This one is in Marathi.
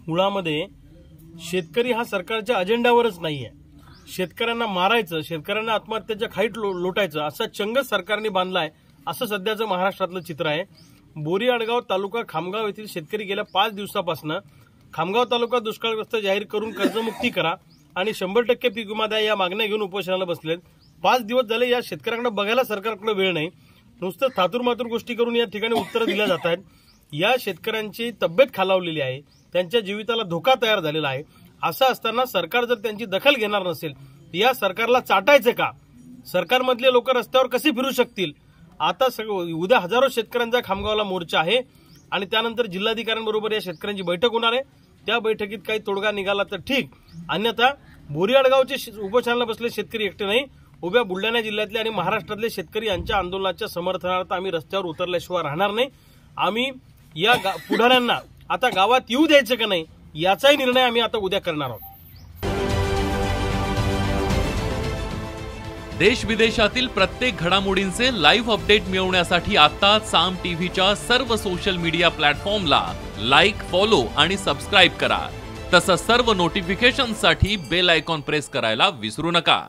मुळामध्ये शेतकरी हा सरकारच्या अजेंडावरच नाहीये। शेतकऱ्यांना मारायचं, शेतकऱ्यांना आत्महत्येच्या खाईत लोटायचं असा चंग सरकारने बांधलाय, असं सध्याचं महाराष्ट्रातलं चित्र आहे। बोरी आडगाव तालुका खामगाव येथील शेतकरी गेल्या 5 दिवसापासून खामगाव तालुका दुष्काळग्रस्त जाहीर करून कर्जमुक्ती करा आणि 100% पीक विमा द्या या मागण्या घेऊन उपोषणाला बसलेत। 5 दिवस झाले या शेतकऱ्यांना बघायला सरकारकडे वेळ नाही, नुसतं थातूरमातूर गोष्टी करून या ठिकाणी उत्तरं दिल्या जात आहेत। या शेतकऱ्यांची तब्येत खालावलेली आहे, त्यांच्या जीविताला धोका तयार झालेला आहे। असं असताना सरकार जर त्यांची दखल घेणार नसेल तर या सरकारला चाटायचं का? सरकारमधले लोक रस्त्यावर कसे फिरू शकतील? आता उद्या हजारो शेतकऱ्यांचा खामगावला मोर्चा आहे आणि त्यानंतर जिल्हाधिकाऱ्यांबरोबर या शेतकऱ्यांची बैठक होणार आहे। त्या बैठकीत काही तोडगा निघाला तर ठीक, अन्यथा बोरी आडगावचे उपोषणाला बसले शेतकरी एकटे नाही, उभ्या बुलढाणा जिल्ह्यातले आणि महाराष्ट्रातले शेतकरी यांच्या आंदोलनाच्या समर्थनार्थ आम्ही रस्त्यावर उतरल्याशिवाय राहणार नाही। आम्ही या पुढाऱ्यांना आता गावात येऊ द्यायचं का नाही याचाही निर्णय आम्ही आता उद्या करणार आहोत। देश विदेशातील प्रत्येक घडामोडींचे लाईव्ह अपडेट मिळवण्यासाठी आता साम टीव्हीच्या सर्व सोशल मीडिया प्लॅटफॉर्मला लाईक, फॉलो आणि सबस्क्राईब करा। तसंच सर्व नोटिफिकेशनसाठी बेल आयकॉन प्रेस करायला विसरू नका।